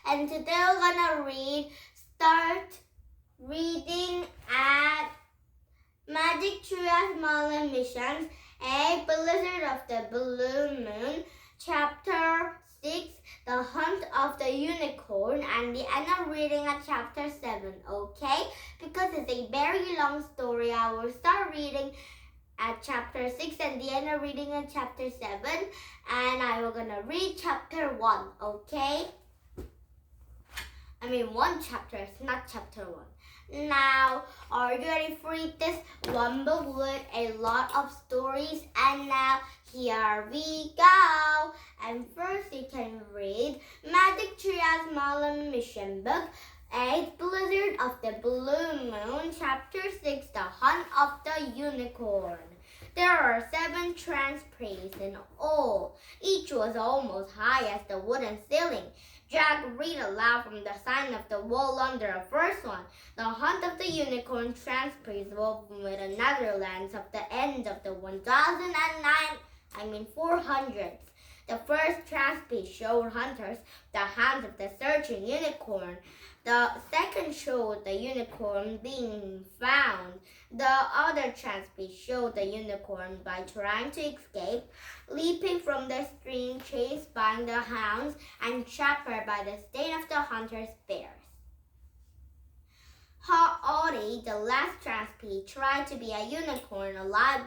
and today we're gonna start reading at Magic Trias Merlin Missions, A Blizzard of the Blue Moon, Chapter 6, The Hunt of the Unicorn, and the end of reading at Chapter 7, okay? Because it's a very long story, I will start reading at Chapter 6 and the end of reading at Chapter 7, and I will gonna read Chapter 1, okay? One chapter, it's not Chapter 1. Now, are you ready for this one book with a lot of stories? And now, here we go. And first, you can read Magic Trias Merlin Mission Book, 8 Blizzard of the Blue Moon, Chapter 6, The Hunt of the Unicorn. There are 7 transpays in all. Each was almost high as the wooden ceiling. Jack read aloud from the sign of the wall under the first one. The Hunt of the Unicorn transpays woven with the Netherlands of the end of the 400s. The first transpay showed hunters the hands of the searching unicorn. The second showed the unicorn being found. The other transpay showed the unicorn by trying to escape, leaping from the stream, chased by the hounds, and trapped by the stain of the hunter's spears. Audie, the last transpay, tried to be a unicorn alive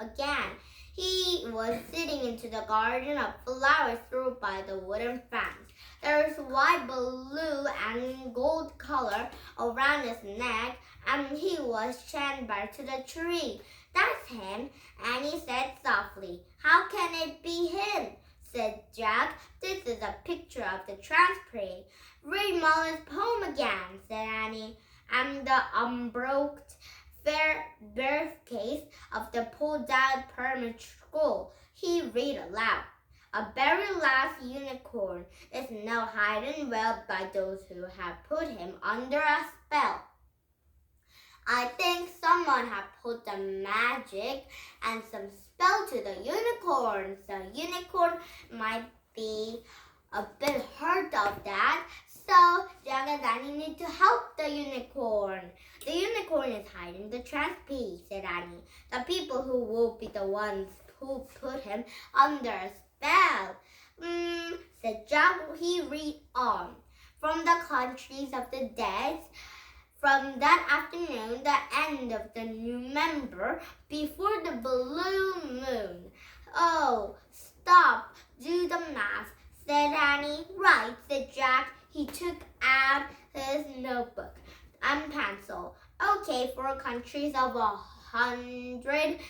again. He was sitting into the garden of flowers surrounded by the wooden fence. There was white, blue, and gold color around his neck, and he was chained back to the tree. "That's him," Annie said softly. "How can it be him?" said Jack. "This is a picture of the transpay." "Read Merlin's poem again," said Annie. "I'm the unbroken birthcase of the pulled-down permanent skull," he read aloud. "A very last unicorn is now hidden well by those who have put him under a spell. I think someone has put the magic and some spell to the unicorn. The unicorn might be a bit hurt of that, so Jack and Annie need to help the unicorn." "The unicorn is hiding the transpay," said Annie. "The people who will be the ones who put him under a spell." Said Jack. He read on. "From the countries of the dead, from that afternoon, the end of the November, before the blue moon." "Oh, stop, do the math," said Annie. "Right," said Jack. He took out his notebook and pencil. "Okay, 4 countries of 100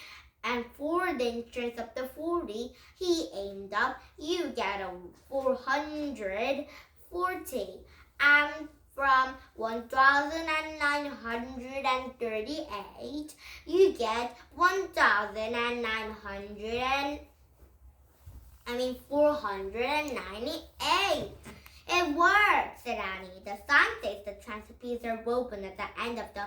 and 4 digits of the 40. He aimed up. "You get a 440. And from 1938, you get 498. "It worked," said Annie. "The sign says the transpay are woven at the end of the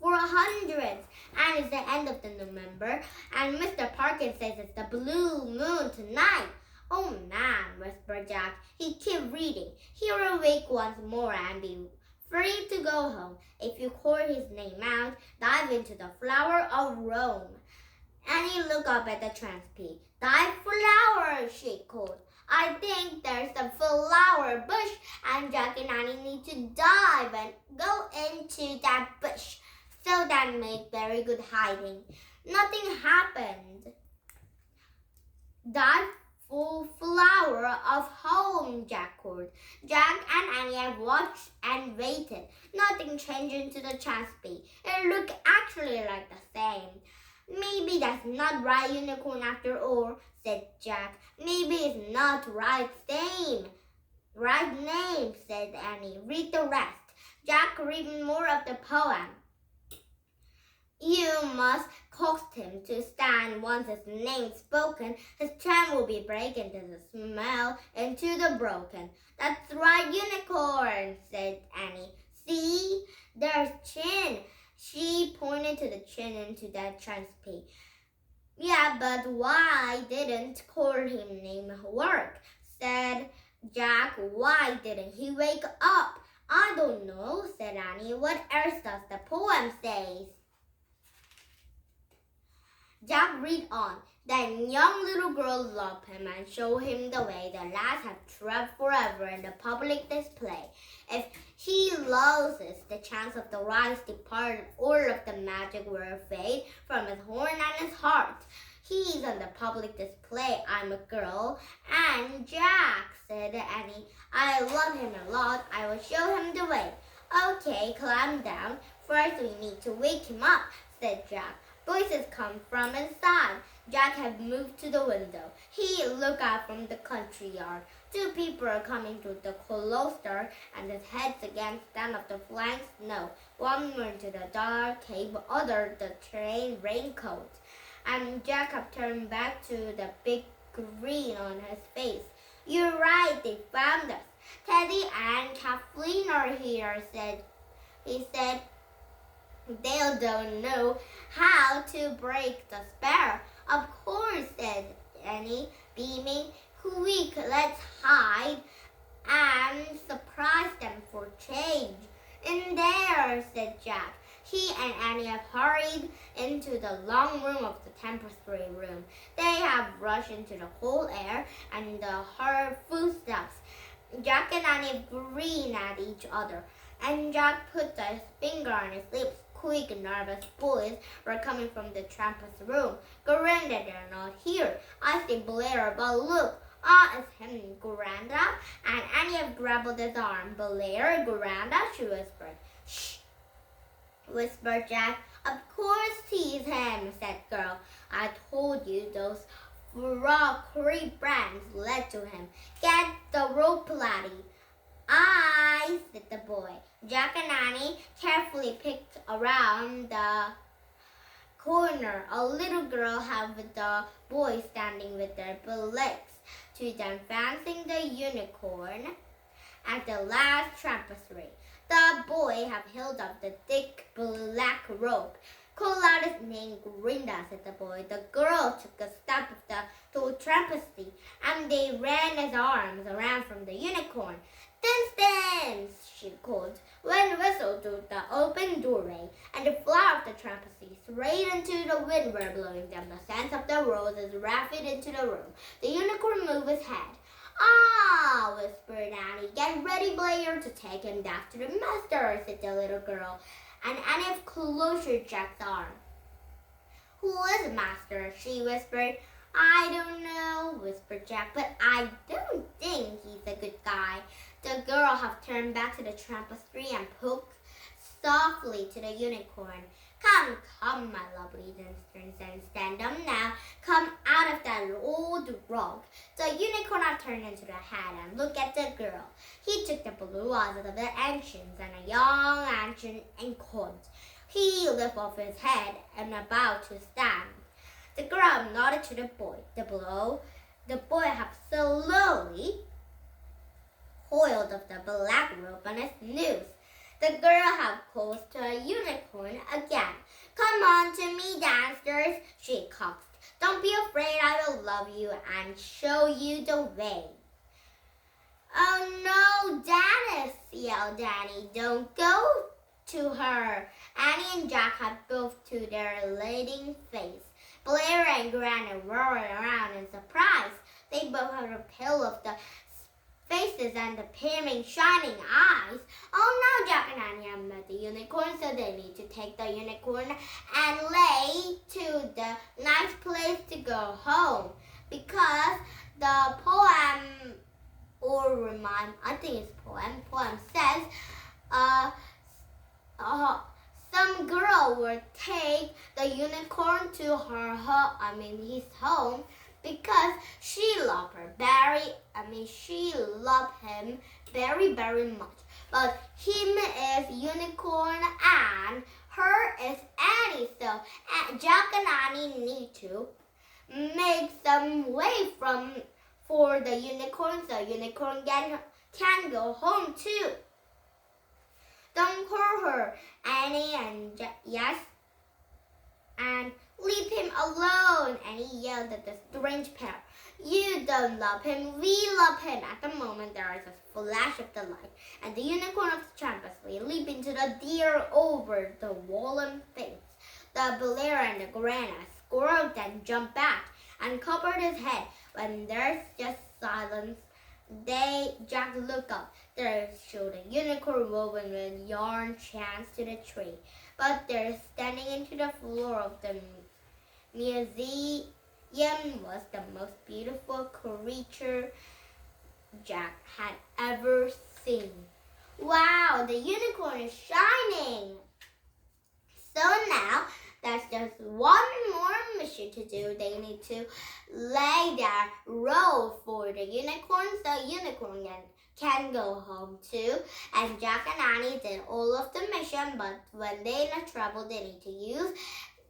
1400s, and it's the end of the November, and Mr. Parkins says it's the blue moon tonight." "Oh man," whispered Jack. He kept reading. "He will wake once more and be free to go home. If you call his name out, dive into the flower of Rome." Annie looked up at the transpay. "Dive flower," she called. "I think there's a flower bush, and Jack and Annie need to dive and go into that bush. So that made very good hiding." "Nothing happened." "Dive full flower of home," Jack called. Jack and Annie had watched and waited. Nothing changed into the transpay. It looked actually like the same. "Maybe that's not right unicorn after all," said Jack. "Maybe it's not right name," said Annie. "Read the rest." Jack read more of the poem. "You must coax him to stand. Once his name's spoken, his chain will be breaking to the smell into the broken." "That's right, unicorn," said Annie. "See, there's chin." She pointed to the chin into that transpay. "Yeah, but why didn't call him name work?" said Jack, why didn't he wake up? I don't know, said Annie. What else does the poem say? Jack read on. That young little girl loved him and showed him the way. The lads have trapped forever in the public display. If he loses the chance of the rise departed, all of the magic will fade from his horn and his heart. He's on the public display. I'm a girl. And Jack, said Annie, I love him a lot. I will show him the way. Okay, climb down. First we need to wake him up, said Jack. Voices come from inside. Jack had moved to the window. He looked out from the country yard. Two people are coming through the cloister, and his heads against them of the flying snow. One went to the dark cave, other the train raincoat. And Jacob turned back to the big grin on his face. You're right, they found us. Teddy and Kathleen are here, he said. They don't know how to break the spell. Of course, said Annie, beaming. Quick, let's hide and surprise them for change. In there, said Jack. He and Annie have hurried into the long room of the tapestry room. They have rushed into the cold air and the hard footsteps. Jack and Annie grinned at each other, and Jack put his finger on his lips. Quick, nervous boys were coming from the trampers' room. Granda, they're not here. I see Blair, but look, it's him, Granda. And Annie grabbed his arm. Blair, Granda, she whispered. Shh, whispered Jack. Of course he's him, said girl. I told you those frog creep brands led to him. Get the rope, laddie. I, said the boy. Jack and Annie carefully picked around the corner. A little girl had the boy standing with their legs to them, facing the unicorn at the last tapestry. The boy had held up the thick black rope. Call out his name, Grinda, said the boy. The girl took a step of the tapestry, and they ran his arms around from the unicorn. Dance, she called. Wind whistled through the open doorway, and the flower of the tapestry swayed into the wind were blowing them. The scent of the roses wafted into the room. The unicorn moved his head. Ah, whispered Annie. Get ready, Blair, to take him back to the master, said the little girl. And Annie closer Jack's arm. Who is master? She whispered. I don't know, whispered Jack, but I don't think he's a good guy. The girl had turned back to the tapestry and poked softly to the unicorn. Come, my lovely dancers, and stand up now. Come out of that old rug. The unicorn had turned into the head and looked at the girl. He took the blue eyes of the ancients and a young ancient and cold. He lifted off his head and about to stand. The girl nodded to the boy. The boy had slowly coiled off the black rope on his noose. The girl had close to a unicorn again. Come on to me, dancers, she coaxed. Don't be afraid, I will love you and show you the way. Oh no, Dennis, yelled Danny. Don't go to her. Annie and Jack had both to their leading face. Blair and Granny roared around in surprise. They both had a pill of the faces and the peering, shining eyes. Oh no, Jack and Annie have met the unicorn, so they need to take the unicorn and lay to the nice place to go home. Because the poem, or rhyme, I think it's poem says, some girl will take the unicorn to his home, because she loved him very, very much. But him is unicorn and her is Annie. So Jack and Annie need to make some way for the unicorn, so unicorn can go home too. Don't hurt her, Annie and yes. And leave him alone, Annie yelled at the strange pair. You don't love him, we love him. At the moment, there is a flash of the light, and the unicorn of the champions leap into the deer over the wall and faints. The bear and the grana squirreled and jumped back and covered his head. When there's just silence, Jack looked up. There showed a unicorn woven with yarn chains to the tree. But there, standing into the floor of the museum, was the most beautiful creature Jack had ever seen. Wow, the unicorn is shining! So now, there's just one more mission to do. They need to lay their robe for the unicorn so unicorn can go home too. And Jack and Annie did all of the mission, but when they're in trouble, they need to use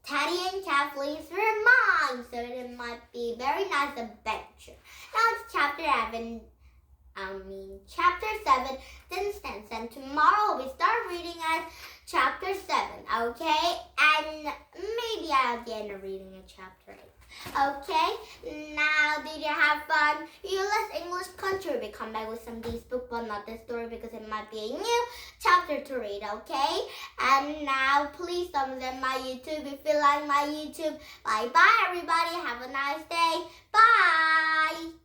Teddy and Kathleen's remind, so it might be a very nice adventure. Now it's chapter 7, instance, and tomorrow we start reading at chapter 7, okay? And maybe I'll get into reading at chapter 8. Okay, now did you have fun? You less English country. We come back with some of these books, but not this story because it might be a new chapter to read, okay? And now please thumbs up my YouTube if you like my YouTube. Bye bye everybody. Have a nice day. Bye.